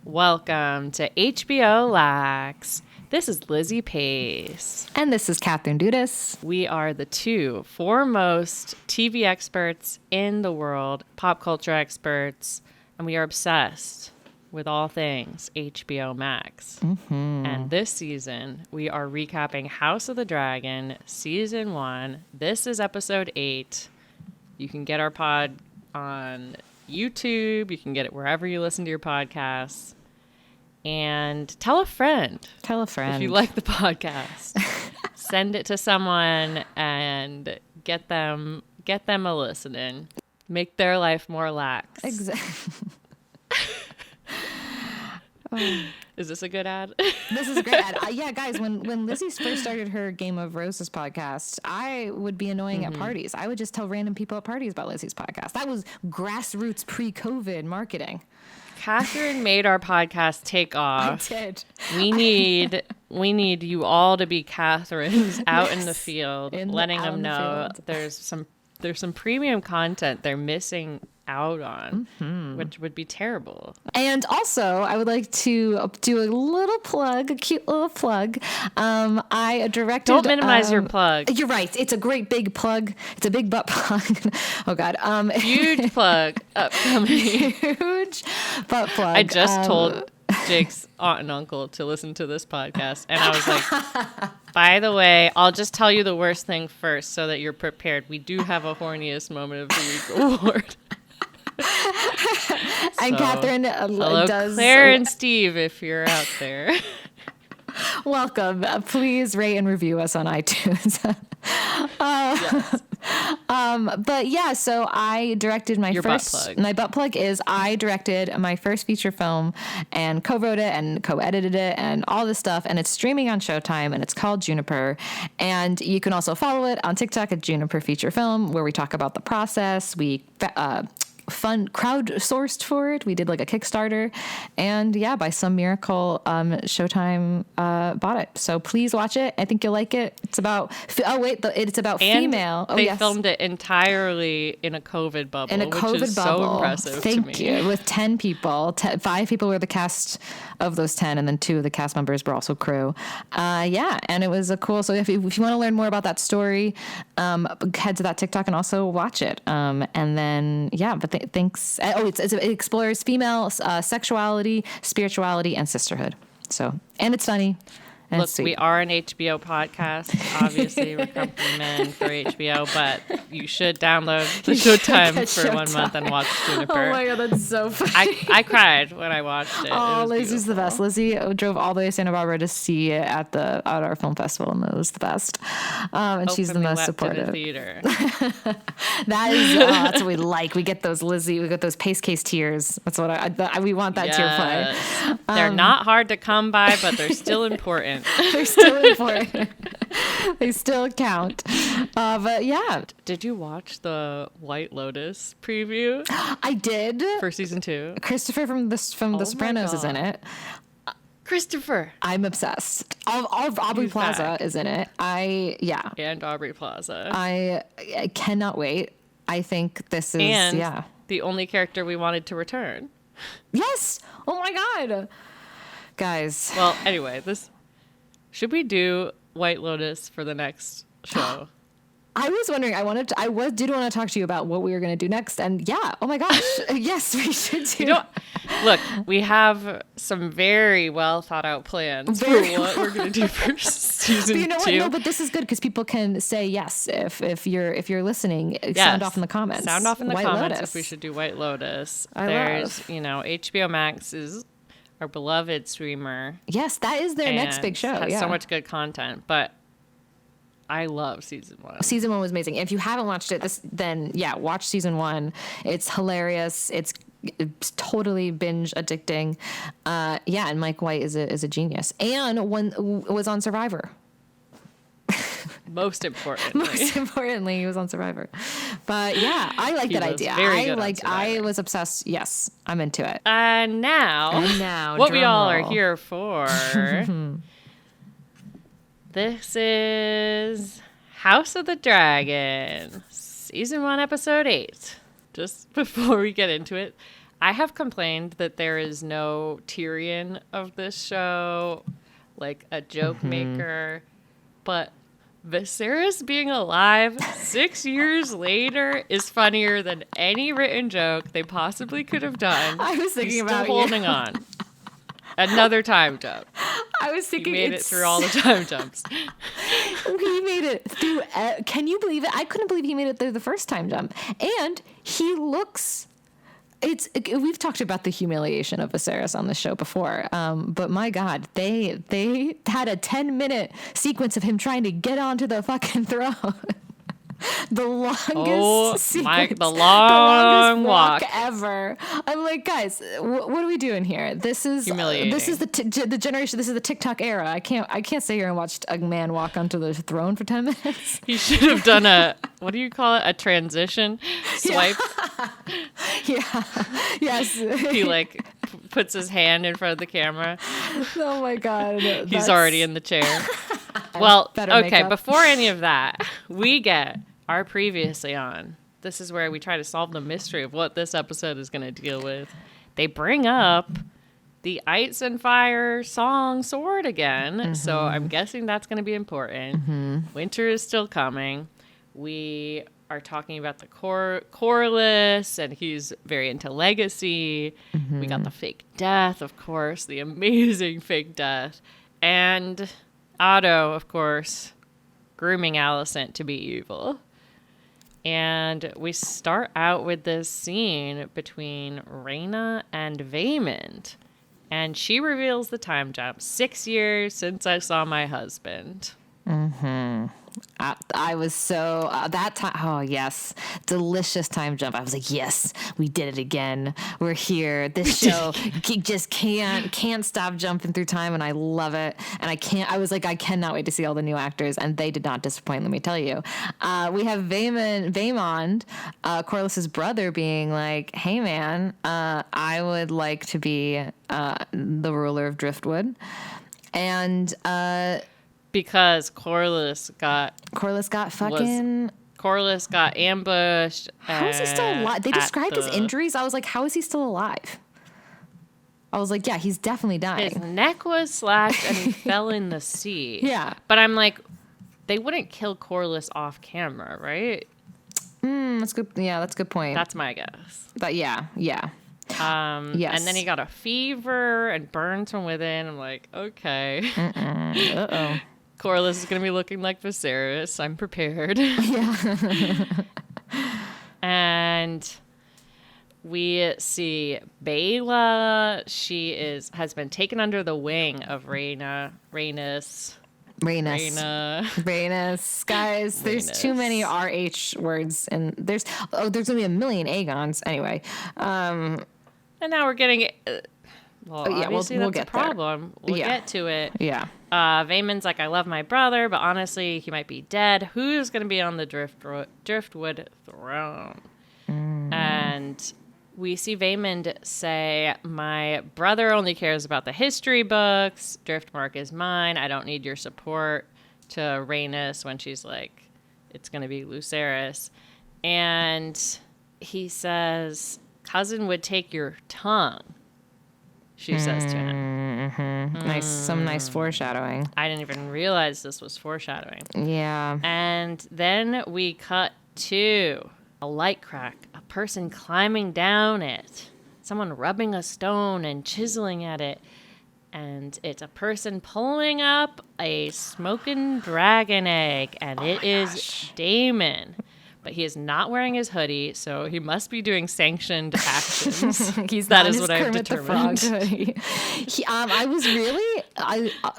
Welcome to HBOLAX. This is Lizzy Pace. And this is Katherine Dudas. We are the two foremost TV experts in the world, pop culture experts, and we are obsessed with all things HBO MAX. Mm-hmm. And this season, we are recapping House of the Dragon, Season 1. This is Episode 8. You can get our pod on YouTube. You can get it wherever you listen to your podcasts. And tell a friend. Tell a friend. If you like the podcast. Send it to someone and get them a listening. Make their life more lax. Exactly. Is this a good ad? This is a great ad. Yeah, guys, when Lizzy first started her Game of Roses podcast, I would be annoying at parties. I would just tell random people at parties about Lizzy's podcast. That was grassroots pre-COVID marketing. Katherine made our podcast take off. I did. We need you all to be Katherine's out in the field, letting them know there's some premium content they're missing out on, which would be terrible. And also, I would like to do a little plug, a cute little plug. I directed... Don't minimize your plug. You're right. It's a great big plug. It's a big butt plug. Oh, God. Huge plug upcoming. Huge butt plug. I just told Jake's aunt and uncle to listen to this podcast, and I was like, by the way, I'll just tell you the worst thing first so that you're prepared. We do have a horniest moment of the week award. And Katherine hello, does... Claire and Steve, if you're out there. Welcome. Please rate and review us on iTunes. Yes. But yeah, so I directed my butt plug. My butt plug is I directed my first feature film and co-wrote it and co-edited it and all this stuff. And it's streaming on Showtime and it's called Juniper. And you can also follow it on TikTok at Juniper Feature Film, where we talk about the process. We crowdsourced for it. We did like a Kickstarter, and yeah, by some miracle, Showtime bought it. So please watch it. I think you'll like it. It's about it's about female. They filmed it entirely in a COVID bubble, which is so impressive. Thank you. With 10 people, 5 people were the cast of those 10, and then 2 of the cast members were also crew. Yeah, and it was a cool. So if you want to learn more about that story, head to that TikTok and also watch it. And then but thanks. It explores female sexuality, spirituality, and sisterhood. So, and it's funny. And look, we are an HBO podcast. Obviously, we're company men for HBO, but you should download the Showtime for 1 month and watch Juniper. Oh my God, that's so funny. I cried when I watched it. Oh, Lizzy's the best. Lizzy drove all the way to Santa Barbara to see it at our film festival, and it was the best. And she's the most supportive. To the theater. That's what we like. We get those Lizzy. We get those Pace Case tears. That's what we want that tier play. They're not hard to come by, but they're still important. They're still important. They still count. But yeah. Did you watch the White Lotus preview? I did. For season 2. Christopher from The Sopranos is in it. Christopher. I'm obsessed. Aubrey Plaza is in it. And Aubrey Plaza. I cannot wait. I think this is the only character we wanted to return. Yes. Oh my God. Guys. Well, anyway, should we do White Lotus for the next show? I was wondering. I did want to talk to you about what we were going to do next, and oh my gosh, yes, we should do. Look, we have some very well thought out plans for what we're going to do for season 2. But you know what? No, but this is good because people can say yes if you're listening. Yes. Sound off in the comments. Sound off in the comments Lotus. if we should do White Lotus. There's HBO Max is our beloved streamer. Yes, that is their next big show. Has so much good content, but I love season 1. Season 1 was amazing. If you haven't watched it, then watch season 1. It's hilarious. It's totally binge addicting. And Mike White is a genius, and was on Survivor. Most importantly, he was on Survivor. But yeah, I like that idea. I was obsessed. Yes, I'm into it. And now, what we all are here for. This is House of the Dragon, season 1, episode 8. Just before we get into it, I have complained that there is no Tyrion of this show, like a joke maker, but Viserys being alive 6 years later is funnier than any written joke they possibly could have done. I was thinking He's about still holding on. Another time jump. I was He thinking made it through all the time jumps. He made it through. Can you believe it? I couldn't believe he made it through the first time jump. And he looks. We've talked about the humiliation of Viserys on the show before, but my God, they had a 10-minute sequence of him trying to get onto the fucking throne. The longest the long walk ever. I'm like, guys, what are we doing here? This is humiliating. This is the generation. This is the TikTok era. I can't sit here and watch a man walk onto the throne for 10 minutes. He should have done what do you call it? A transition swipe. Yeah. Yes. He like puts his hand in front of the camera. Oh my God. He's already in the chair. Well, Better okay, makeup. before any of that, we get our previously on. This is where we try to solve the mystery of what this episode is going to deal with. They bring up the Ice and Fire song Sword again, so I'm guessing that's going to be important. Winter is still coming. We are talking about the Corlys, and he's very into legacy. We got the fake death, of course, the amazing fake death. And Otto, of course, grooming Alicent to be evil. And we start out with this scene between Rhaena and Vaemond. And she reveals the time jump. 6 years since I saw my husband. I was so that time. Oh yes, delicious time jump. I was like, yes, we did it again. We're here. This show just can't stop jumping through time, and I love it. And I was like, I cannot wait to see all the new actors, and they did not disappoint. Let me tell you. We have Vaemond, Corlys's brother, being like, hey man, I would like to be the ruler of Driftwood, and because Corlys got ambushed. How is he still alive? They described his injuries. I was like, how is he still alive? I was like, yeah, he's definitely dying. His neck was slashed and he fell in the sea. Yeah. But I'm like, they wouldn't kill Corlys off camera, right? That's good. Yeah, that's a good point. That's my guess. But yeah. Yes. And then he got a fever and burns from within. I'm like, okay. Uh-oh. Corlys is going to be looking like Viserys. I'm prepared. Yeah. And we see Baela. She has been taken under the wing of Rhaenys. Guys, there's too many RH words, and there's going to be a million Aegons. Anyway. And now we're getting... obviously we'll that's get a problem. there. We'll get to it. Yeah. Vaemond's like, I love my brother, but honestly, he might be dead. Who's going to be on the Driftwood throne? And we see Vaemond say, my brother only cares about the history books. Driftmark is mine. I don't need your support, to Rhaenys when she's like, it's going to be Lucerys. And he says, cousin would take your tongue. She says to him. Some nice foreshadowing. I didn't even realize this was foreshadowing. Yeah. And then we cut to a light crack, a person climbing down it, someone rubbing a stone and chiseling at it. And it's a person pulling up a smoking dragon egg, and it is Daemon. But he is not wearing his hoodie, so he must be doing sanctioned actions. That is what I've determined.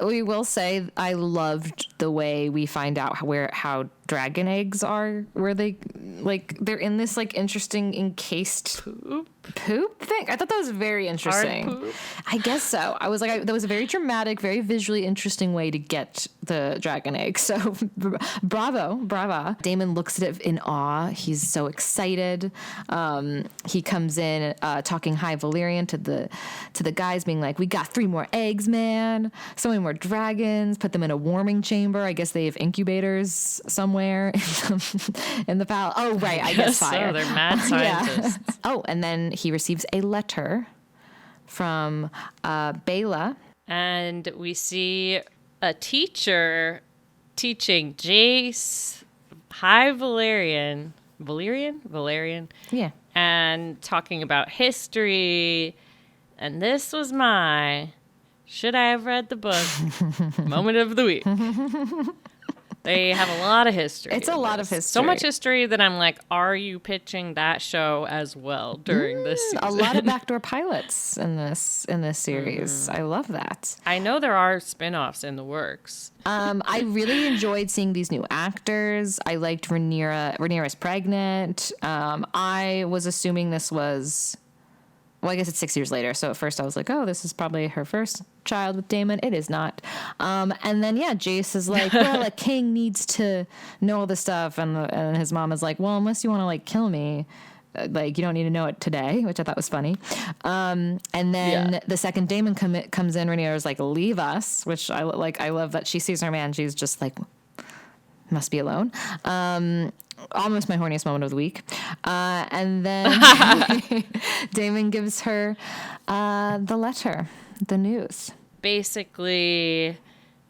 We will say, I loved the way we find out how dragon eggs are, where they're in this interesting encased poop thing. I thought that was very interesting. Hard poop? I guess so. I was like, that was a very dramatic, very visually interesting way to get the dragon egg. So bravo. Daemon looks at it in awe. He's so excited. He comes in talking high Valyrian to the guys, being like, we got 3 more eggs, man. So many more dragons. Put them in a warming chamber. I guess they have incubators somewhere in the palace. Oh, right. I guess fire. So they're mad scientists. Yeah. Oh, and then he receives a letter from Bela. And we see a teacher teaching Jace High Valerian. Valerian? Yeah. And talking about history. And this was my should I have read the book moment of the week. They have a lot of history. It's a lot of history. So much history that I'm like, are you pitching that show as well during this season? A lot of backdoor pilots in this series. I love that. I know there are spin-offs in the works. I really enjoyed seeing these new actors. I liked Rhaenyra. Rhaenyra's pregnant. I was assuming this was... Well, I guess it's 6 years later. So at first I was like, oh, this is probably her first child with Daemon. It is not. And then, Jace is like, well, a king needs to know all this stuff. And his mom is like, well, unless you want to, like, kill me, like, you don't need to know it today, which I thought was funny. And then the second Daemon comes in, Rhaenyra's like, leave us, which I love that she sees her man. She's just like, must be alone. Almost my horniest moment of the week. And then Daemon gives her the letter, the news. Basically,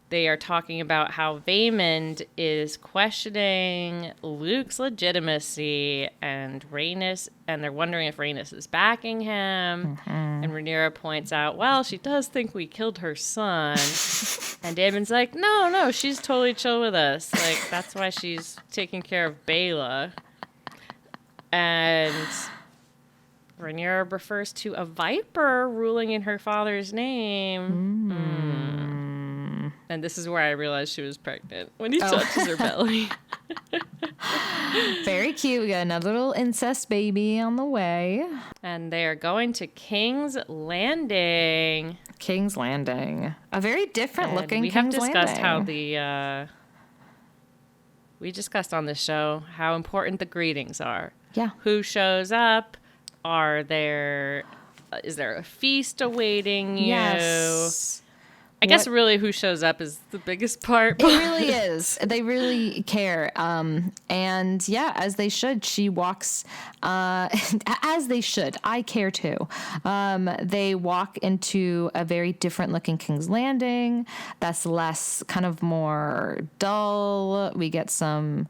they are talking about how Vaemond is questioning Luke's legitimacy and Rhaenys, and they're wondering if Rhaenys is backing him. And Rhaenyra points out, well, she does think we killed her son. And Daemon's like, no, she's totally chill with us. Like, that's why she's taking care of Bela. And Rhaenyra refers to a viper ruling in her father's name. And this is where I realized she was pregnant, when he touches her belly. Very cute. We got another little incest baby on the way. And they are going to King's Landing. King's Landing. A very different looking King's Landing. We have discussed how we discussed on this show how important the greetings are. Yeah. Who shows up? Is there a feast awaiting you? Yes. I guess really who shows up is the biggest part. It really is. They really care. And as they should, she walks, as they should. I care too. They walk into a very different looking King's Landing. That's less, kind of more dull. We get some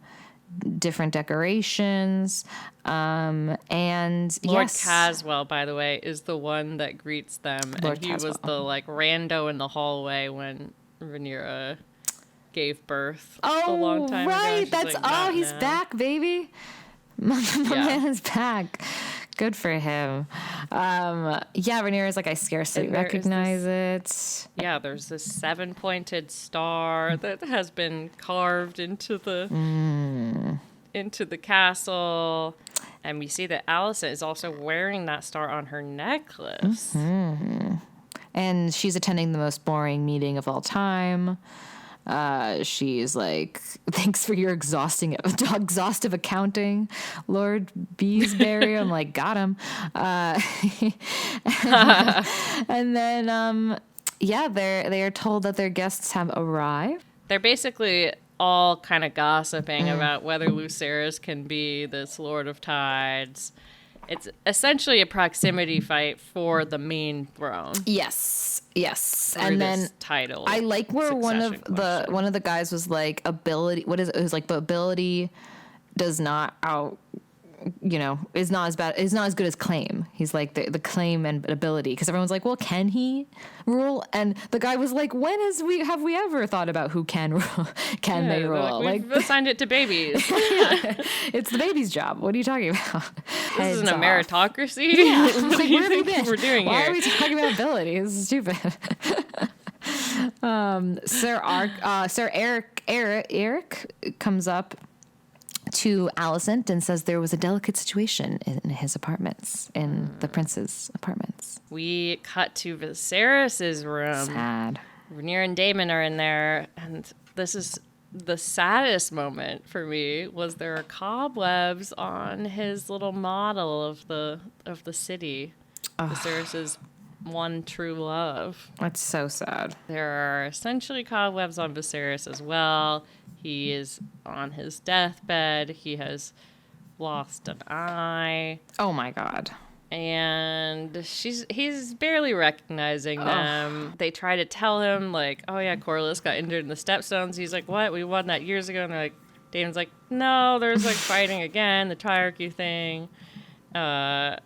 different decorations. And Lord Caswell, by the way, is the one that greets them. Lord and he Caswell. was the rando in the hallway when Rhaenyra gave birth a long time ago. She's That's like, he's back, baby. My man is back. Good for him. Rhaenyra's like, I scarcely recognize it. Yeah, there's this 7-pointed star that has been carved into the castle. And we see that Alicent is also wearing that star on her necklace. Mm-hmm. And she's attending the most boring meeting of all time. She's like, thanks for your exhaustive accounting, Lord Beesbury. I'm like, got him. And then, they are told that their guests have arrived. They're basically all kind of gossiping about whether Lucerys can be this Lord of Tides. It's essentially a proximity fight for the main throne. Yes. And then title. I like where one of the guys was like, ability. What is it? It was like, but ability does not is not as bad, is not as good as claim. He's like the claim and ability, because everyone's like, well, can he rule? And the guy was like, when have we ever thought about who can rule? They rule? We've assigned it to babies. It's the baby's job. What are you talking about? This isn't a meritocracy. Yeah. What do you think we're doing Why here? are we talking about ability? This is stupid. Sir Eric comes up to Alicent and says there was a delicate situation in his apartments, in the prince's apartments. We cut to Viserys' room. Sad. Rhaenyra and Daemon are in there, and this is the saddest moment for me. Was there are cobwebs on his little model of the city, Viserys' one true love. That's so sad. There are essentially cobwebs on Viserys as well. He is on his deathbed. He has lost an eye. Oh my God. and he's barely recognizing them. They try to tell him, like, oh yeah, Corliss got injured in the Stepstones. He's like, what? We won that years ago. And they're like, Damon's like, no, there's like fighting again, the triarchy thing. And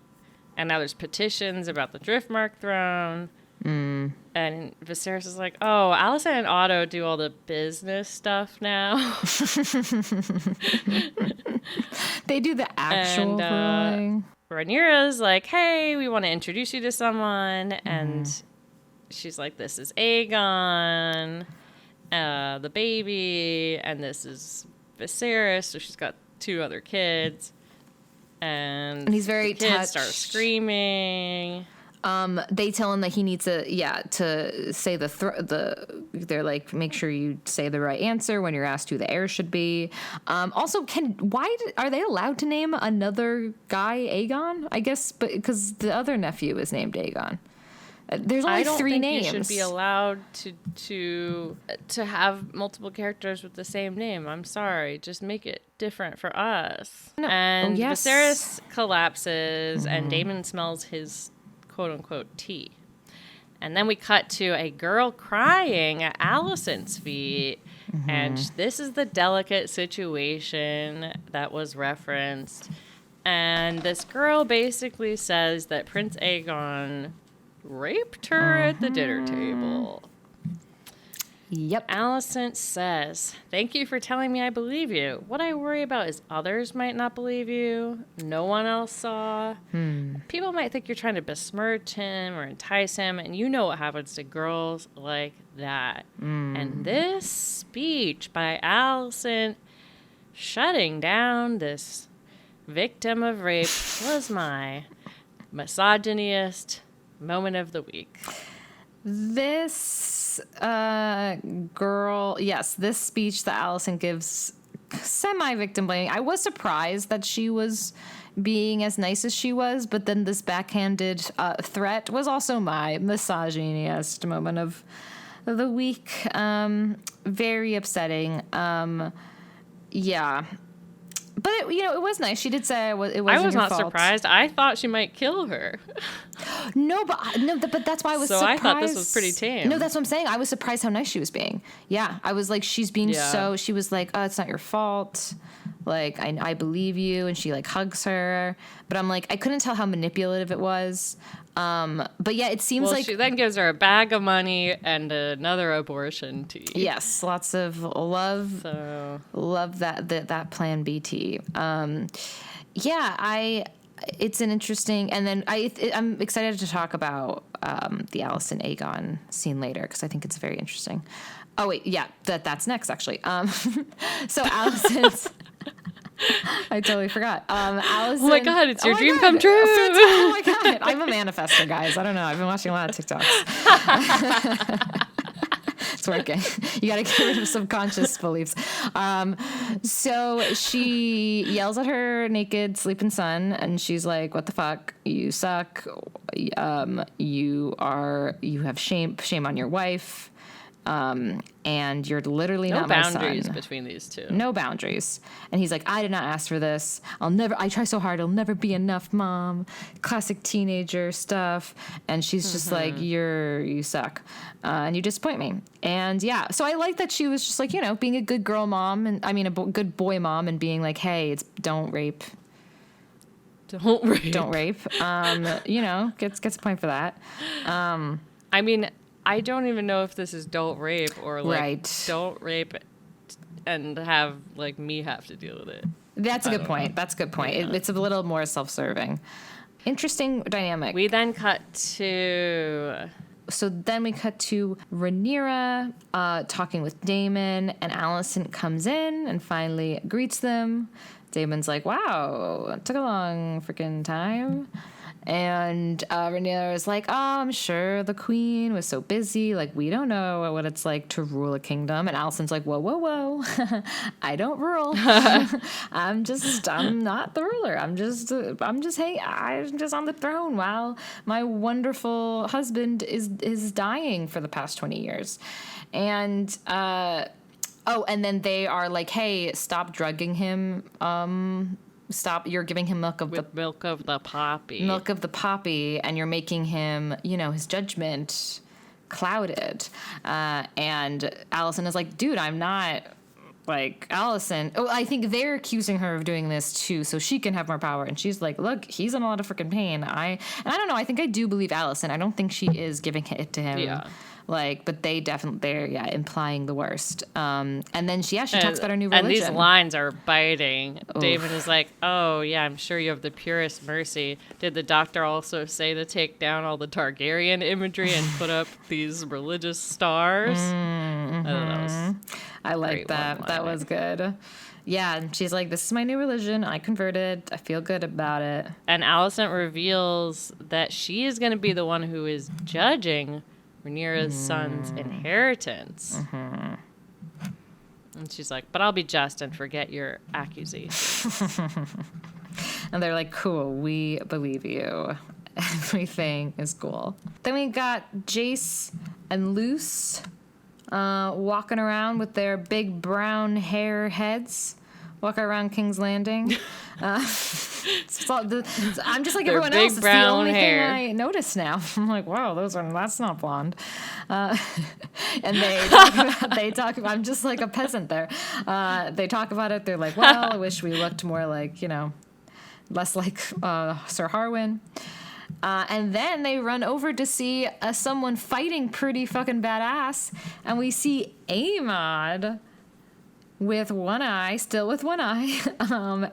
now there's petitions about the Driftmark throne. And Viserys is like, oh, Alicent and Otto do all the business stuff now. They do the actual ruling. Rhaenyra's like, hey, we want to introduce you to someone. And she's like, this is Aegon, the baby, and this is Viserys. So she's got 2 other kids. And he's very the kids touched. start screaming. They tell him that he needs to say they're like, make sure you say the right answer when you're asked who the heir should be. Also, are they allowed to name another guy Aegon? I guess, but because the other nephew is named Aegon. There's only 3 names. You should be allowed to have multiple characters with the same name. I'm sorry, just make it different for us. No. And yes. Viserys collapses, and Daemon smells his quote-unquote tea. And then we cut to a girl crying at Alicent's feet. And this is the delicate situation that was referenced. And this girl basically says that Prince Aegon raped her at the dinner table. Yep. Alicent says, thank you for telling me I believe you. What I worry about is others might not believe you. No one else saw. People might think you're trying to besmirch him or entice him, and you know what happens to girls like that. And this speech by Alicent shutting down this victim of rape was my misogyniest moment of the week. This girl, yes, this speech that Alicent gives, semi-victim blaming. I was surprised that she was being as nice as she was, but then this backhanded threat was also my misogyniest moment of the week. Very upsetting. Yeah. But, it was nice. She did say it wasn't I was your not fault. Surprised. I thought she might kill her. No, but that's why I was so surprised. I thought this was pretty tame. No, that's what I'm saying. I was surprised how nice she was being. Yeah, I was like, she's being she was like, oh, it's not your fault. Like, I believe you. And she, like, hugs her. But I'm like, I couldn't tell how manipulative it was. But, yeah, it seems like... she then gives her a bag of money and another abortion tea. Yes, lots of love. So... Love that Plan B tea. It's an interesting... And then I'm excited to talk about the Alicent Aegon scene later, because I think it's very interesting. Oh, wait, yeah, that's next, actually. So Alicent's... I totally forgot. Alicent... Oh my God, it's your dream come true. Oh my God. I'm a manifester, guys. I don't know. I've been watching a lot of TikToks. It's working. You got to get rid of subconscious beliefs. So she yells at her naked sleeping son, and she's like, "What the fuck? You suck. You have shame on your wife." And you're literally not my son. No boundaries between these two. No boundaries. And he's like, I did not ask for this. I try so hard. It'll never be enough, Mom. Classic teenager stuff. And she's just like, you suck. And you disappoint me. And yeah, so I like that she was just like, being a good girl mom, and I mean, good boy mom, and being like, hey, don't rape. Don't rape. Don't rape. Gets a point for that. I mean, I don't even know if this is don't rape or like right. Don't rape and have like me have to deal with it. That's a good point. That's a good point. Yeah. It's a little more self-serving. Interesting dynamic. We then cut to Rhaenyra talking with Daemon, and Alicent comes in and finally greets them. Daemon's like, wow, it took a long freaking time. And Rhaenyra is like, oh, I'm sure the queen was so busy. Like, we don't know what it's like to rule a kingdom. And Alicent's like, whoa. I don't rule. I'm not the ruler. I'm just on the throne while my wonderful husband is dying for the past 20 years. And, and then they are like, hey, stop drugging him, stop. You're giving him milk of With milk of the poppy. and you're making him, his judgment clouded. And Allison is like, dude, I'm not like Allison. Oh, I think they're accusing her of doing this too, so she can have more power. And she's like, look, he's in a lot of freaking pain. I don't know. I think I do believe Allison. I don't think she is giving it to him. Yeah. Like, but they're implying the worst. And then she talks about her new religion. And these lines are biting. Oof. Damon is like, oh, yeah, I'm sure you have the purest mercy. Did the doctor also say to take down all the Targaryen imagery and put up these religious stars? Mm-hmm. I like that. That was good. Yeah, and she's like, this is my new religion. I converted. I feel good about it. And Alicent reveals that she is going to be the one who is judging Rhaenyra's son's inheritance. Mm-hmm. And she's like, but I'll be just and forget your accusations. And they're like, cool, we believe you. Everything is cool. Then we got Jace and Luce walking around with their big brown hair heads. Walking around King's Landing. I'm just like their everyone else. It's the only hair. thing I notice now. I'm like, wow, that's not blonde. And they talk about, I'm just like a peasant there. They talk about it. They're like, well, I wish we looked more like, less like Sir Harwin. And then they run over to see someone fighting pretty fucking badass. And we see Aemond still with one eye,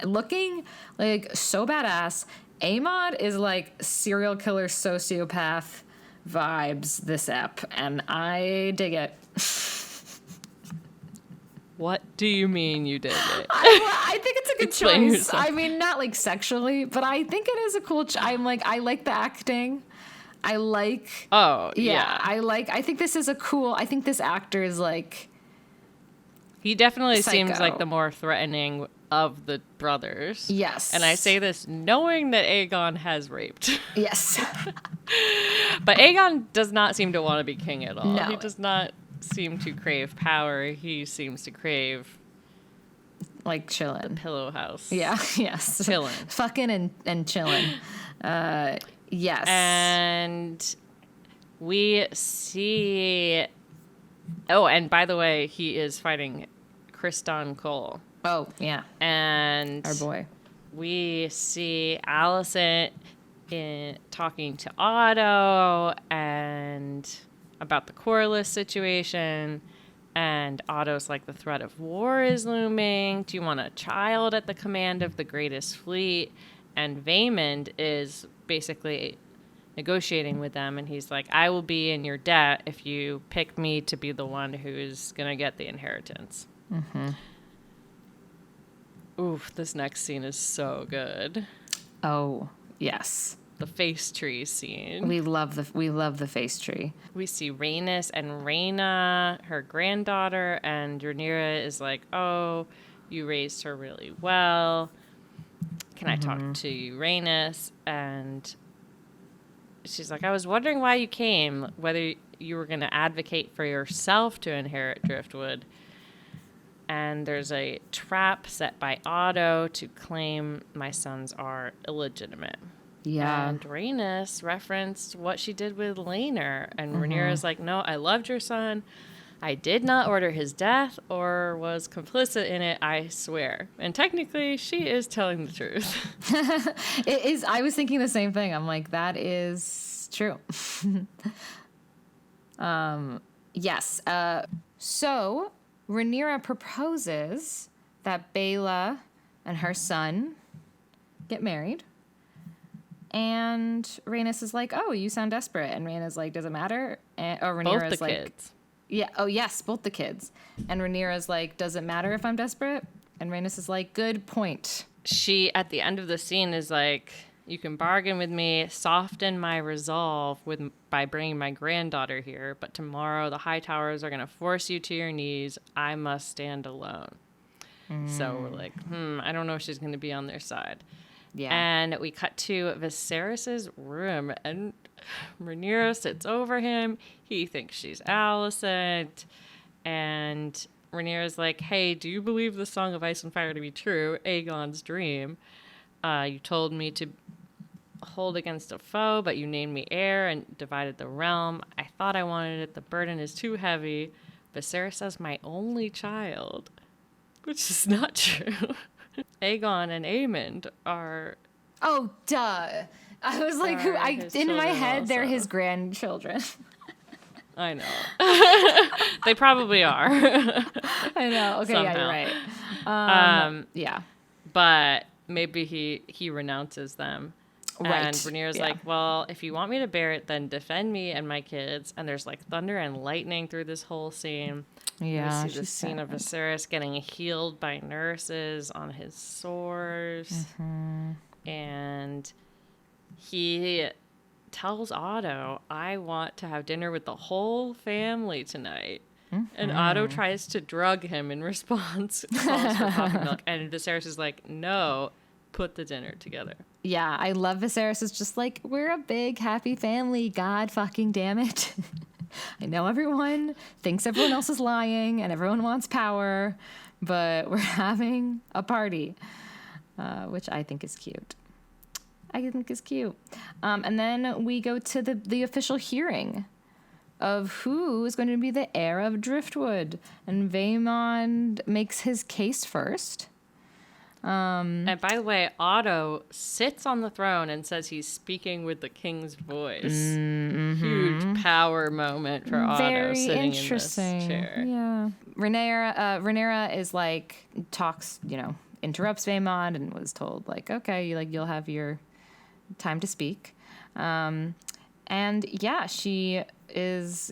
looking like so badass. Aemond is like serial killer sociopath vibes this ep, and I dig it. What do you mean you dig it? I think it's a good Explain choice. yourself. I mean, not like sexually, but I think it is a cool. I like the acting. I like. Oh yeah. I think this is a cool. I think this actor is like. He definitely Psycho. seems like the more threatening of the brothers. Yes. And I say this knowing that Aegon has raped. Yes. But Aegon does not seem to want to be king at all. No. He does not seem to crave power. He seems to crave like chilling. Pillow house. Yeah, yes. Chilling. Fucking and chilling. Yes. And we see... Oh, and by the way, he is fighting Criston Cole. Oh, yeah. And... Our boy. We see Alicent talking to Otto and about the Corlys situation. And Otto's like, the threat of war is looming. Do you want a child at the command of the greatest fleet? And Vaemond is basically negotiating with them. And he's like, I will be in your debt if you pick me to be the one who's going to get the inheritance. Mm-hmm. Oof, this next scene is so good. Oh, yes. The face tree scene. We love the face tree. We see Rhaenys and Rhaena, her granddaughter, and Rhaenyra is like, oh, you raised her really well. Can I talk to you, Rhaenys? And she's like, I was wondering why you came, whether you were going to advocate for yourself to inherit Driftwood. And there's a trap set by Otto to claim my sons are illegitimate. Yeah. And Rhaenys referenced what she did with Laenor. And Rhaenyra's like, no, I loved your son. I did not order his death or was complicit in it, I swear. And technically, she is telling the truth. It is. I was thinking the same thing. I'm like, that is true. Yes. So Rhaenyra proposes that Baela and her son get married. And Rhaenys is like, oh, you sound desperate. And Rhaena's like, does it matter? And Rhaenyra's Both the like, kids. Yeah. Oh, yes, both the kids. And Rhaenyra's like, does it matter if I'm desperate? And Rhaenys is like, good point. She, at the end of the scene, is like, you can bargain with me, soften my resolve by bringing my granddaughter here, but tomorrow the Hightowers are going to force you to your knees. I must stand alone. So we're like, I don't know if she's going to be on their side. Yeah. And we cut to Viserys' room, and Rhaenyra sits over him. He thinks she's Alicent. And Rhaenyra's like, hey, do you believe the Song of Ice and Fire to be true? Aegon's dream. You told me to hold against a foe, but you named me heir and divided the realm. I thought I wanted it. The burden is too heavy. Viserys says my only child, which is not true. Aegon and Aemond are... Oh, duh. I was like, who? In my head, they're his grandchildren. I know. They probably are. I know. Okay, Somehow. yeah, you're right. Yeah. But maybe he renounces them. Right. And Rhaenyra's like, well, if you want me to bear it, then defend me and my kids. And there's like thunder and lightning through this whole scene. Yeah. We see the scene of Viserys getting healed by nurses on his sores. Mm-hmm. And he tells Otto, I want to have dinner with the whole family tonight. Mm-hmm. And Otto tries to drug him in response, calls for coffee milk. And Viserys is like, no, put the dinner together. Yeah, I love Viserys. It's just like, we're a big, happy family. God fucking damn it. I know everyone thinks everyone else is lying and everyone wants power, but we're having a party, which I think is cute. And then we go to the official hearing of who is going to be the heir of Driftwood. And Vaemond makes his case first. And by the way, Otto sits on the throne and says he's speaking with the king's voice. Mm-hmm. Huge power moment for Otto sitting in this chair. Yeah. Rhaenyra is like, talks, interrupts Vaemond and was told like, okay, you'll have your time to speak. And yeah, she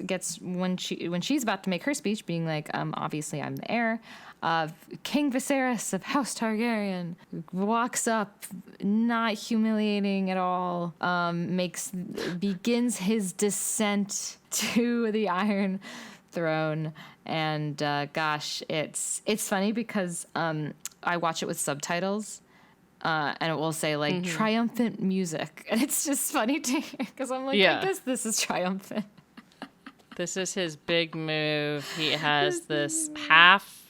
gets when she's about to make her speech, being like, obviously I'm the heir. King Viserys of House Targaryen walks up, not humiliating at all, begins his descent to the Iron Throne. And gosh, it's funny because I watch it with subtitles. And it will say like triumphant music, and it's just funny to hear because I'm like, I guess this is triumphant. This is his big move. He has this half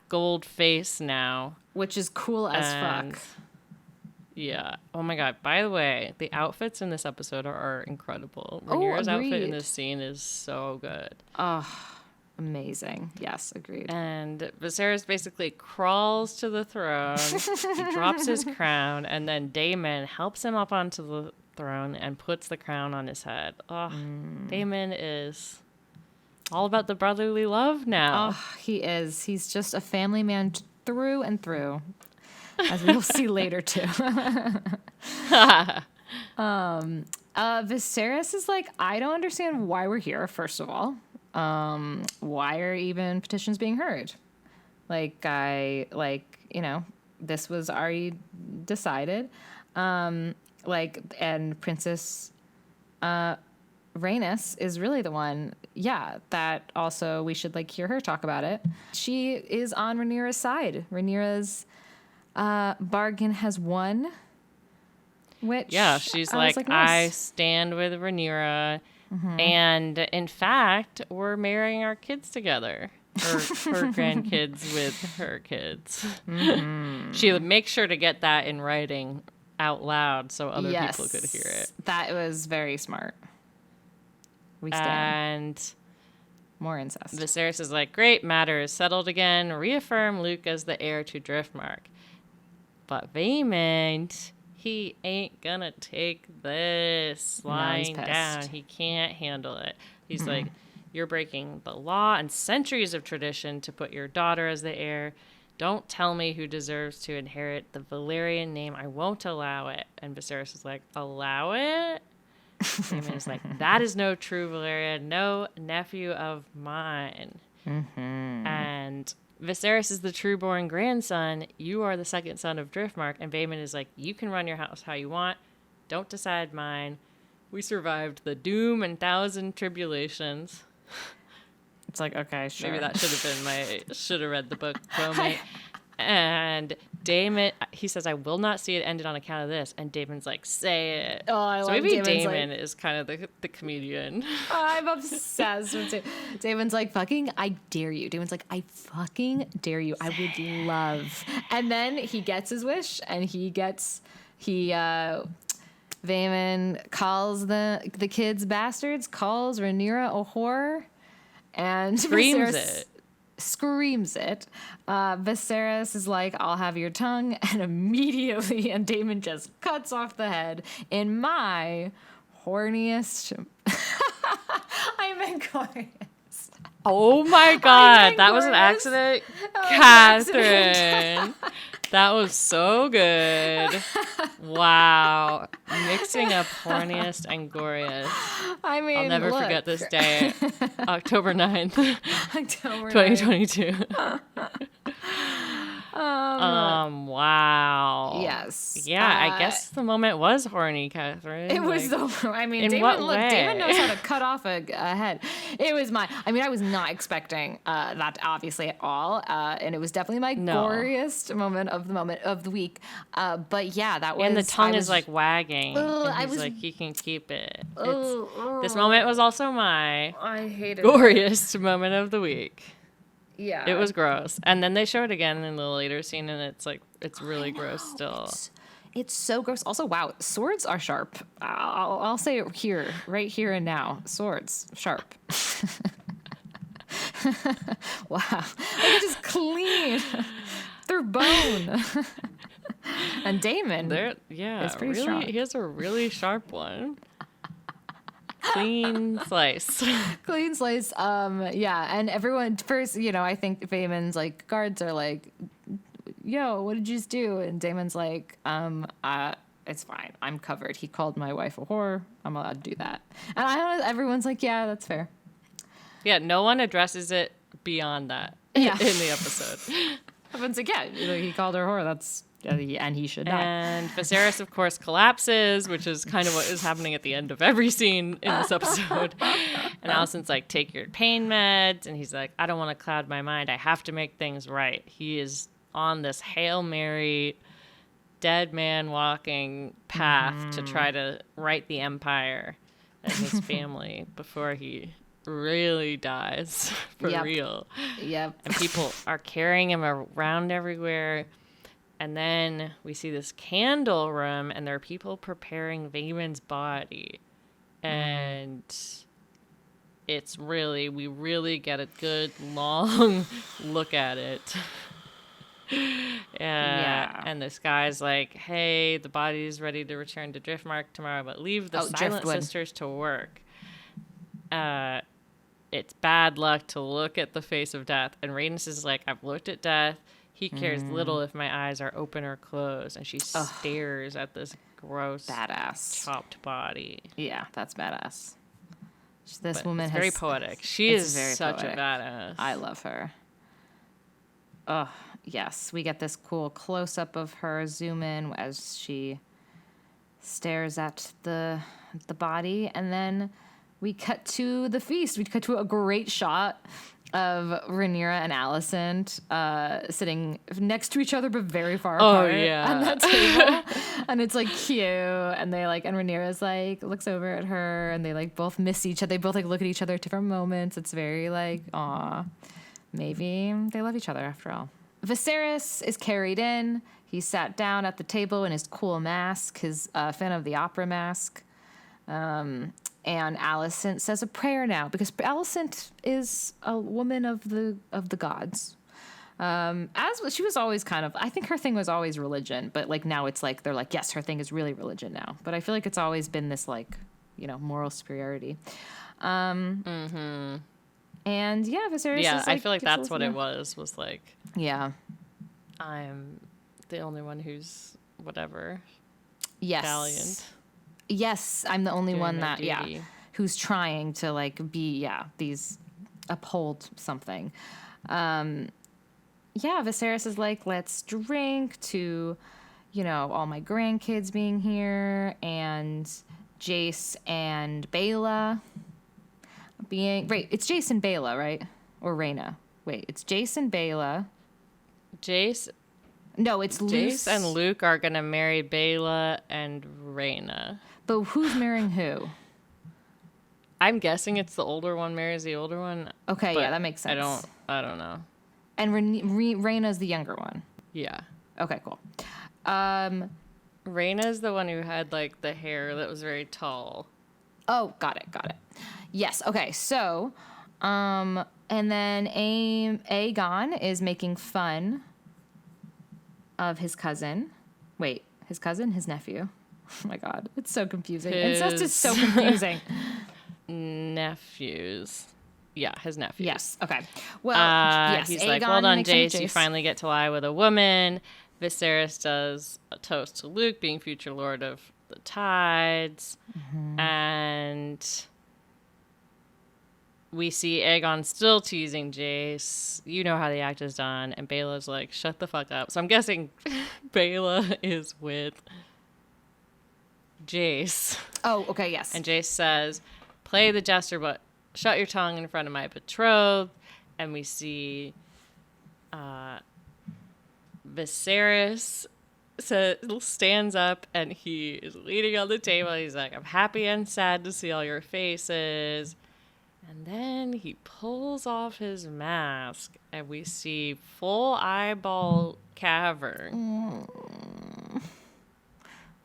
gold face now, which is cool as fuck. Yeah. Oh my god. By the way, the outfits in this episode are incredible. Rhaenyra's outfit in this scene is so good. Oh, amazing. Yes, agreed. And Viserys basically crawls to the throne. He drops his crown, and then Daemon helps him up onto the throne and puts the crown on his head. Oh, Daemon is all about the brotherly love now. Oh, he is. He's just a family man through and through, as we will see later too. Viserys is like, I don't understand why we're here, first of all. Why are even petitions being heard? This was already decided. And Princess Rhaenys is really the one, that also we should hear her talk about it. She is on Rhaenyra's side. Rhaenyra's bargain has won. Which she's nice. I stand with Rhaenyra. Mm-hmm. And in fact, we're marrying our kids together. Her grandkids with her kids. Mm-hmm. She would make sure to get that in writing out loud so other people could hear it. That was very smart. We stand. And more incest. Viserys is like, great, matter is settled again. Reaffirm Luke as the heir to Driftmark. But Vaemond, he ain't gonna take this lying down. He can't handle it. He's like, you're breaking the law and centuries of tradition to put your daughter as the heir. Don't tell me who deserves to inherit the Valyrian name. I won't allow it. And Viserys is like, allow it? Daemon is like, that is no true Valyrian, no nephew of mine. Mm-hmm. And Viserys is the true-born grandson. You are the second son of Driftmark. And Vaemond is like, you can run your house how you want. Don't decide mine. We survived the doom and thousand tribulations. It's like, okay, sure. Maybe that should have been should have read the book moment. And Damon, he says, I will not see it ended on account of this. And Damon's like, say it. Oh, I so love maybe Damon's Damon is kind of the comedian. I'm obsessed with Damon. Damon's like, fucking, I dare you. Damon's like, I fucking dare you. I would love. And then he gets his wish, and Vaemon calls the kids bastards, calls Rhaenyra a whore, and Screams Viserys it. screams it. Viserys is like, I'll have your tongue, and immediately, and Daemon just cuts off the head in my horniest. I meant glorious. Oh my God, that was an glorious. accident, That was an Catherine. That was so good. Wow. Mixing up horniest and goriest. I mean, I'll never look. forget this day, October 9th, October 2022. Wow. Yes. Yeah, I guess the moment was horny, Catherine. It was Like, the. I mean, in David. what Look, way? David knows how to cut off a head. It was my. I mean, I was not expecting that obviously at all, and it was definitely my goriest moment of the week. But yeah, that was. And the tongue is like wagging. Ugh, and he's like, he can keep it. Ugh, This moment was also my I hated goriest moment of the week. Yeah, It was gross. And then they show it again in the later scene, and it's like, it's really gross still. It's so gross. Also, wow, swords are sharp. I'll say it here, right here and now. Swords, sharp. Wow. Like, just clean through bone. And Damon. It's pretty really, strong. he has a really sharp one. Clean slice. Clean slice. Yeah. And everyone first, I think Damon's like guards are like, yo, what did you just do? And Damon's like, it's fine. I'm covered. He called my wife a whore. I'm allowed to do that. And everyone's like, yeah, that's fair. Yeah, no one addresses it beyond that in the episode. Everyone's like, yeah, he called her a whore. That's, and he should not. And Viserys, of course, collapses, which is kind of what is happening at the end of every scene in this episode. And Alicent's like, take your pain meds. And he's like, I don't want to cloud my mind. I have to make things right. He is on this Hail Mary, dead man walking path to try to right the empire and his family before he really dies for real. Yep. And people are carrying him around everywhere. And then we see this candle room, and there are people preparing Vaemon's body. And we really get a good long look at it. Yeah. And this guy's like, hey, the body's ready to return to Driftmark tomorrow, but leave the Silent Sisters to work. It's bad luck to look at the face of death. And Rhaenys is like, I've looked at death. He cares little if my eyes are open or closed. And she stares at this gross, badass chopped body. Yeah, that's badass. This woman is very poetic. She is very such poetic. a badass. I love her. Oh, yes. We get this cool close-up of her zoom in as she stares at the body. And then we cut to the feast. We cut to a great shot of Rhaenyra and Alicent sitting next to each other but very far apart on that table. And it's like cute. And they and Rhaenyra's like looks over at her and they both miss each other. They both look at each other at different moments. It's very aw, maybe they love each other after all. Viserys is carried in. He sat down at the table in his cool mask, his Phantom of the Opera mask. And Alicent says a prayer now because Alicent is a woman of the gods. As she was always I think her thing was always religion, but now it's they're yes, her thing is really religion now. But I feel it's always been this moral superiority. And yeah, Viserys. Yeah, is, I feel that's what it was yeah. I'm the only one who's whatever. Yes. Valiant. Yes, I'm the only one that duty. who's trying to be these uphold something. Viserys is let's drink to all my grandkids being here and Jace and Baela being it's Jace and Baela, right? Or Rhaena. Wait, it's Jace and Baela. Jace No, it's Luce. Jace and Luke are going to marry Bela and Rhaena. But who's marrying who? I'm guessing it's the older one marries the older one. Okay, yeah, that makes sense. I don't know. And Rhaena's the younger one. Yeah. Okay, cool. Rhaena's the one who had like the hair that was very tall. Oh, got it. Yes. Okay. So, and then Aegon is making fun of his cousin. Wait, his cousin? His nephew. Oh my God. It's so confusing. Incest is so confusing. Nephews. Yeah, his nephew. Yes. Okay. Well, yes. He's Aegon like, well done, makes fun of Jace. You finally get to lie with a woman. Viserys does a toast to Luke being future Lord of the Tides. Mm-hmm. And we see Aegon still teasing Jace. You know how the act is done. And Bela's like, shut the fuck up. So I'm guessing Bela is with Jace. Oh, okay, yes. And Jace says, play the jester, but shut your tongue in front of my betrothed. And we see Viserys stands up and he is leaning on the table. He's like, I'm happy and sad to see all your faces. And then he pulls off his mask and we see full eyeball cavern.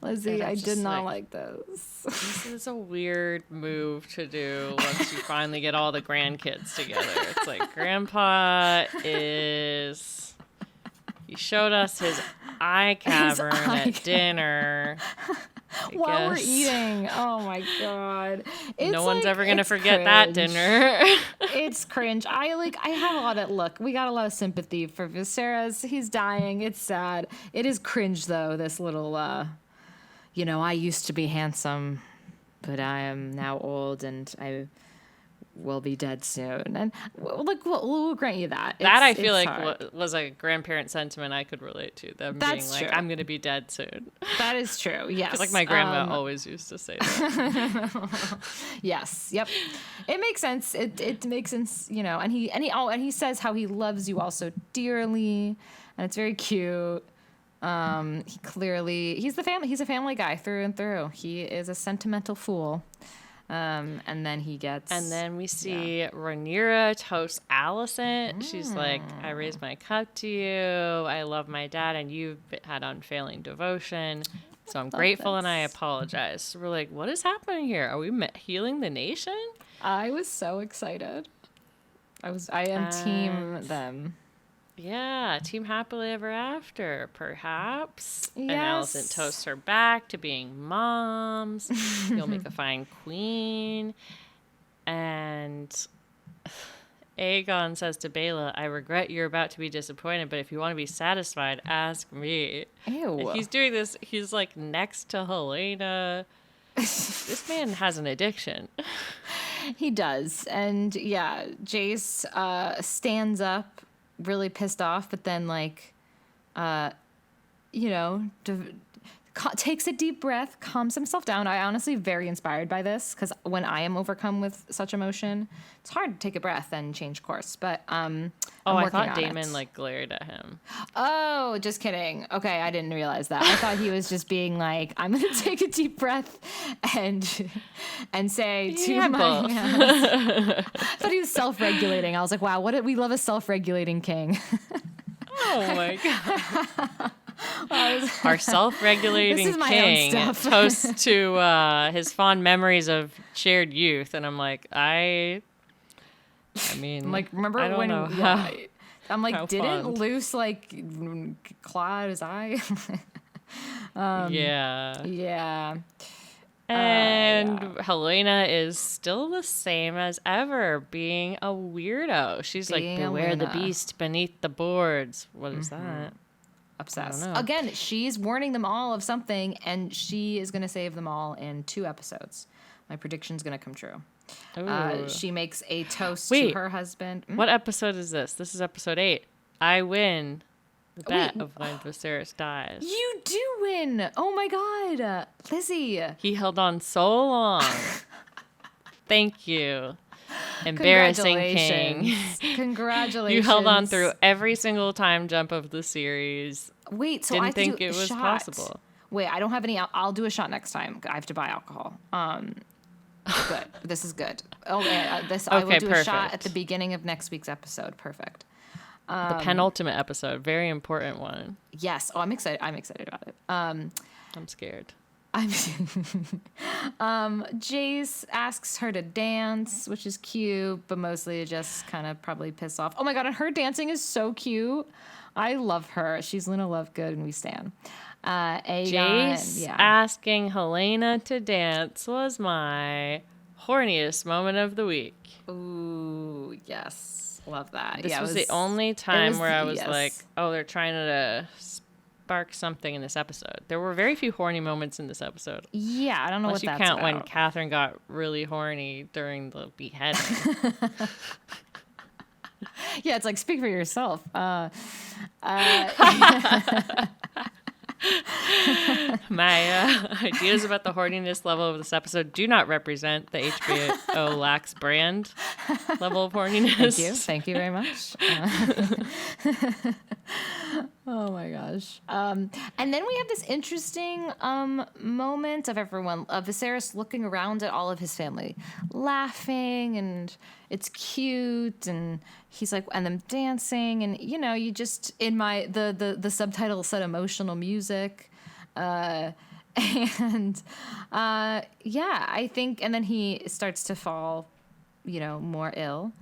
Lizzy, I did not like this. This is a weird move to do once you finally get all the grandkids together. It's like, Grandpa is... He showed us his eye cavern at dinner. While we're eating. Oh my God. No one's ever going to forget that dinner. It's cringe. I have a lot of, we got a lot of sympathy for Viserys. He's dying. It's sad. It is cringe though, this little, I used to be handsome, but I am now old and I will be dead soon. And we'll grant you that. I feel like was a grandparent sentiment I could relate to. Them being like, true. I'm going to be dead soon. That is true. Yes. I feel like my grandma always used to say that. Yes. Yep. It makes sense. It makes sense, and he says how he loves you all so dearly, and it's very cute. He's a family guy through and through. He is a sentimental fool. And then we see Rhaenyra toast Alicent. She's like, I raised my cup to you. I love my dad, and you've had unfailing devotion. So I'm grateful and I apologize. So we're like, what is happening here? Are we healing the nation? I was so excited. I am team them. Yeah, team happily ever after, perhaps. Yes. And Alicent toasts her back to being moms. You'll make a fine queen. And Aegon says to Bela, I regret you're about to be disappointed, but if you want to be satisfied, ask me. Ew. And he's doing this, he's like next to Helena. This man has an addiction. He does. And yeah, Jace stands up, really pissed off, but then takes a deep breath, calms himself down. I honestly very inspired by this because when I am overcome with such emotion, it's hard to take a breath and change course. But I thought Daemon glared at him. Oh, just kidding. Okay, I didn't realize that. I thought he was just being like, I'm gonna take a deep breath and say to my hands. I thought he was self-regulating. I was like, wow, we love a self-regulating king. Oh my God. Our self-regulating king toasts to his fond memories of shared youth, and I'm like, I mean, I'm like, remember I don't when? know Yeah, I'm like, didn't fond. Luce claw at his eye? Yeah. Yeah. And Helena is still the same as ever, being a weirdo. She's being like, beware the beast beneath the boards. What is that? Obsessed. Again, she's warning them all of something, and she is going to save them all in 2 episodes. My prediction's going to come true. She makes a toast to her husband. What episode is this? This is episode 8. I win the bet of when Viserys dies. You do win! Oh my God. Lizzy. He held on so long. Thank you. Embarrassing king. Congratulations. You held on through every single time jump of the series. Wait, so I Didn't have to think do it a was shot. possible. Wait, I don't have any. I'll do a shot next time. I have to buy alcohol. Good. This is good. Okay, I will Okay, do a shot perfect. at the beginning of next week's episode. Perfect. The penultimate episode, very important one. Yes. Oh, I'm excited. I'm excited about it. I'm scared. Jace asks her to dance, which is cute, but mostly to just kind of probably piss off. Oh my god, and her dancing is so cute. I love her. She's Luna Lovegood, and we stan. Aegon, Jace asking Helena to dance was my horniest moment of the week. Ooh, yes. Love that. This yeah, was the only time where I was yes. like, oh, they're trying to spark something in this episode. There were very few horny moments in this episode. Yeah, I don't know Unless what you that's count about. when Catherine got really horny during the beheading. Yeah, it's like, speak for yourself. My ideas about the horniness level of this episode do not represent the HBOLAX brand level of horniness. Thank you very much. Oh my gosh. And then we have this interesting moment of Viserys looking around at all of his family, laughing, and it's cute, and he's like, and them dancing, and you just the subtitle said emotional music. I think, and then he starts to fall, more ill.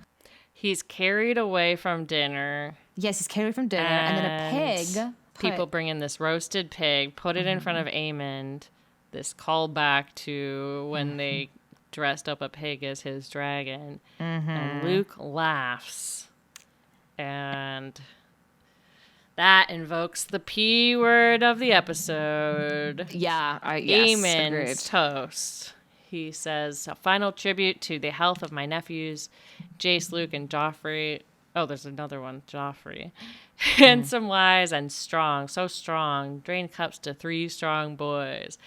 He's carried away from dinner. Yes, he's carried from dinner, and then a pig. People bring in this roasted pig, put it in front of Aemond. This callback to when they dressed up a pig as his dragon. And Luke laughs. And that invokes the P word of the episode. Yeah, Aemond's toast. He says, a final tribute to the health of my nephews, Jace, Luke, and Joffrey. Oh, there's another one, Joffrey. Handsome, wise, and strong. So strong. Drain cups to 3 strong boys.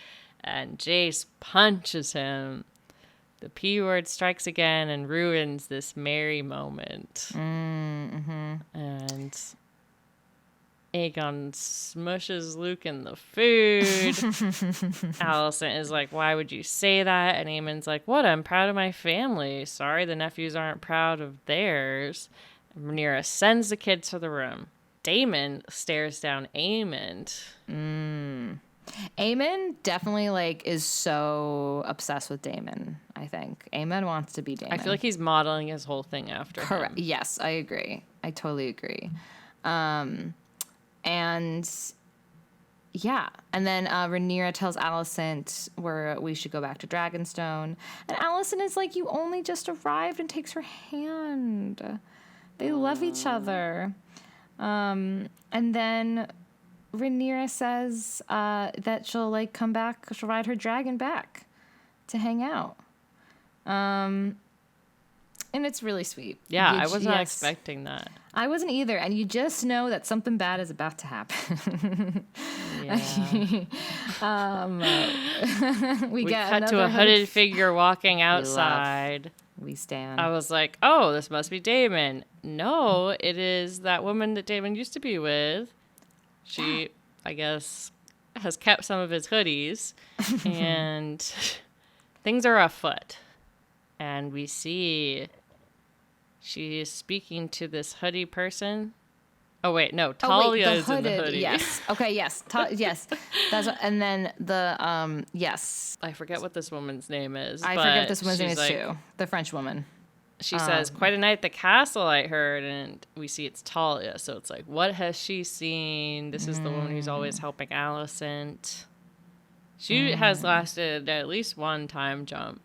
And Jace punches him. The P word strikes again and ruins this merry moment. And Aegon smushes Luke in the food. Alicent is like, why would you say that? And Aemon's like, what? I'm proud of my family. Sorry the nephews aren't proud of theirs. And Rhaenyra sends the kids to the room. Daemon stares down Aemond. Aemond definitely is so obsessed with Daemon, I think. Aemond wants to be Daemon. I feel like he's modeling his whole thing after him. Yes, I agree. I totally agree. And yeah, and then Rhaenyra tells Alicent where we should go back to Dragonstone, and Alicent is like, "You only just arrived," and takes her hand. They love each other. And then Rhaenyra says that she'll come back. She'll ride her dragon back to hang out. And it's really sweet. Yeah, I was not expecting that. I wasn't either. And you just know that something bad is about to happen. Yeah. We cut to a hooded figure walking outside. We stand. I was like, oh, this must be Daemon. No, it is that woman that Daemon used to be with. She, I guess, has kept some of his hoodies. And things are afoot. And we see she is speaking to this hoodie person. Oh, wait, no. Talia is in the hoodie. Yes. Okay, yes. Yes. And then yes. I forget what this woman's name is. I forget what this woman's name is, too. The French woman. She says, quite a night at the castle, I heard. And we see it's Talia. So it's like, what has she seen? This is the woman who's always helping Alicent. She has lasted at least one time jump.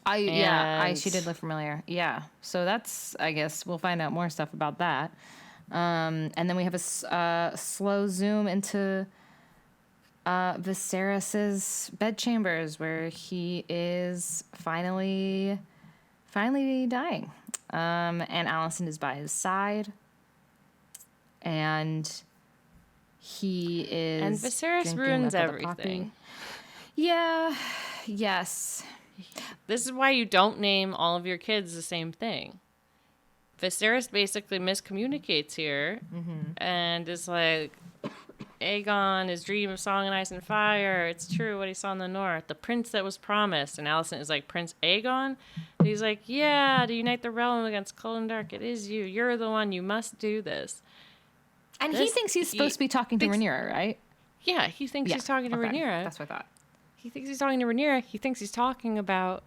She did look familiar. Yeah. So that's, I guess, we'll find out more stuff about that. And then we have a slow zoom into Viserys's bedchambers, where he is finally dying. And Alicent is by his side. And he is. And Viserys ruins everything. Yeah. Yes. This is why you don't name all of your kids the same thing. Viserys basically miscommunicates here and is like, Aegon, his dream of Song and Ice and Fire. It's true what he saw in the north. The prince that was promised. And Alicent is like, Prince Aegon? And he's like, yeah, to unite the realm against cold and dark. It is you. You're the one. You must do this. And he thinks he's supposed to be talking to Rhaenyra, right? Yeah, he thinks he's talking to Rhaenyra. That's what I thought. He thinks he's talking to Rhaenyra. He thinks he's talking about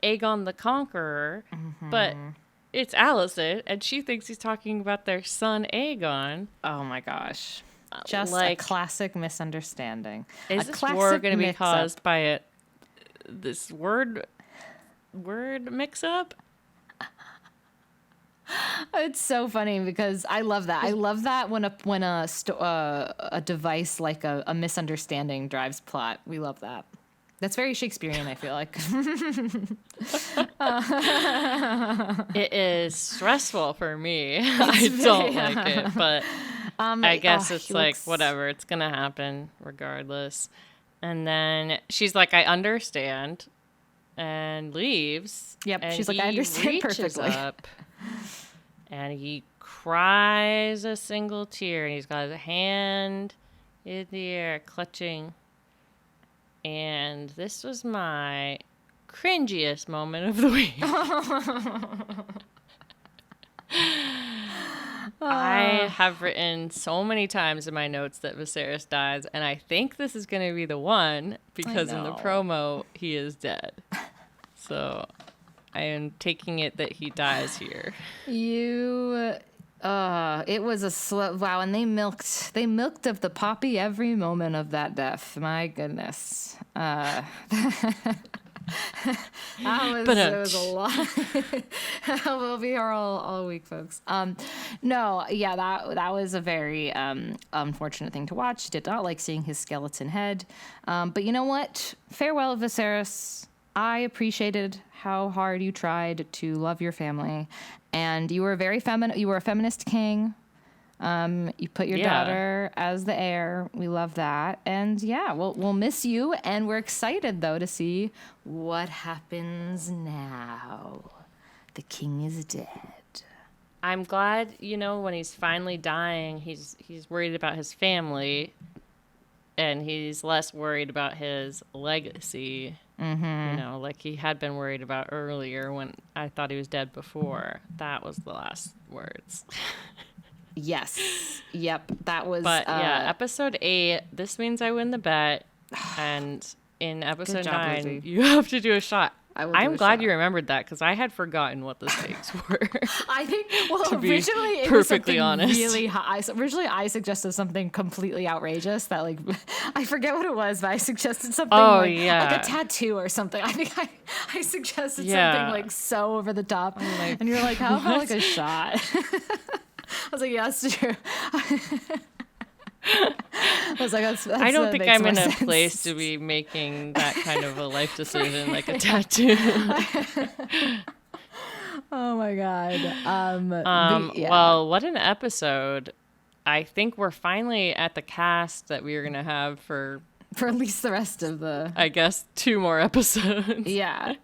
Aegon the Conqueror. But it's Alicent, and she thinks he's talking about their son Aegon. Oh my gosh. Just a classic misunderstanding. Is this war going to be caused by this word mix-up? It's so funny because I love that. I love that when a device like a misunderstanding drives plot. We love that. That's very Shakespearean, I feel like. It is stressful for me. I don't like it, but I guess it's like, whatever. It's going to happen regardless. And then she's like, I understand, and leaves. Yep, and she's like, I understand perfectly. Up, and he cries a single tear, and he's got his hand in the air, clutching. And this was my cringiest moment of the week. I have written so many times in my notes that Viserys dies, and I think this is going to be the one because in the promo, he is dead. So I am taking it that he dies here. It was a slow, wow, and they milked of the poppy every moment of that death. My goodness. It was a lot. We'll be here all week, folks. No, yeah, that was a very unfortunate thing to watch. Did not like seeing his skeleton head. But you know what? Farewell, Viserys. I appreciated how hard you tried to love your family, and you were very feminine. You were a feminist king. You put your daughter as the heir. We love that, and yeah, we'll miss you, and we're excited though to see what happens now. The king is dead. I'm glad, when he's finally dying, he's worried about his family, and he's less worried about his legacy. Mm-hmm. Like he had been worried about earlier when I thought he was dead before. That was the last words. Yes. Yep. That was. But yeah, episode 8. This means I win the bet, and in episode 9, Lizzy. you have to do a shot. I'm glad shot. You remembered that because I had forgotten what the stakes were. I think, well, originally it was something really high. Originally, I suggested something completely outrageous that, like, I forget what it was, but I suggested something like a tattoo or something. I think I suggested something like so over the top, and you're like, how about like a shot? I was like, yeah, that's true. I was like, I don't think I'm in a place to be making that kind of a life decision, like a tattoo. Oh my god. Well, what an episode. I think we're finally at the cast that we are going to have for at least the rest of the, I guess, 2 more episodes. Yeah.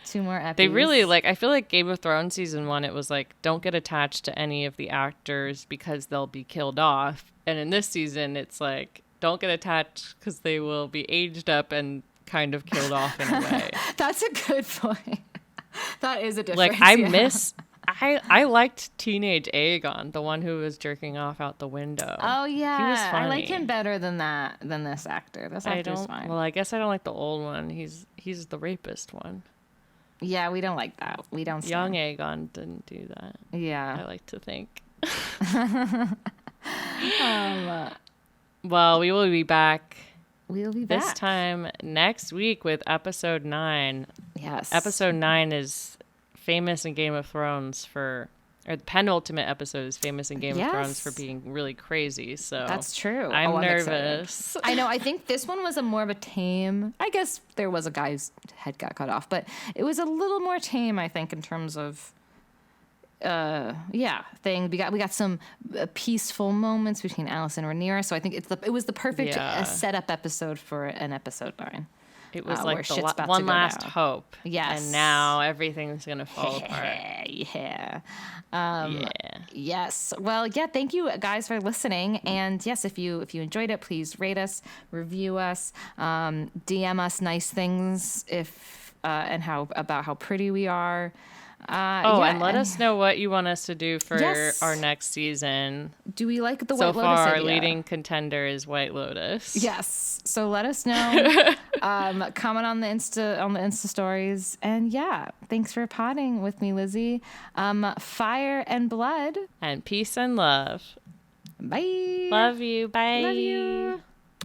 2 more episodes. They really, I feel like Game of Thrones season 1, it was like, don't get attached to any of the actors because they'll be killed off. And in this season, it's like, don't get attached because they will be aged up and kind of killed off in a way. That's a good point. That is a difference. I liked teenage Aegon, the one who was jerking off out the window. Oh, yeah. He was funny. I like him better than this actor. This actor's fine. Well, I guess I don't like the old one. He's the rapist one. Yeah, we don't like that. We don't. Young Aegon didn't do that. Yeah. I like to think. Well, we will be back. We'll be back this time next week with episode 9. Yes. Episode 9 is famous in Game of Thrones or the penultimate episode is famous in Game of Thrones for being really crazy. So that's true. I'm nervous. I know. I think this one was more of a tame. I guess there was a guy whose head got cut off, but it was a little more tame. I think in terms of thing. We got some peaceful moments between Alice and Rhaenyra. So I think it was the perfect setup episode for an episode 9. It was where like the shit's about to one go last down. hope. Yes. And now everything's going to fall apart. Yeah. Yeah. Yes. Well, yeah, thank you guys for listening. And yes, if you enjoyed it, please rate us, review us, DM us nice things and how pretty we are. And let us know what you want us to do for Yes. our next season. Do we like the So White Lotus far, our idea? leading contender is White Lotus. Yes. So let us know. Comment on the Insta stories. And yeah, thanks for potting with me, Lizzie. Fire and blood. And peace and love. Bye. Love you. Bye. Love you.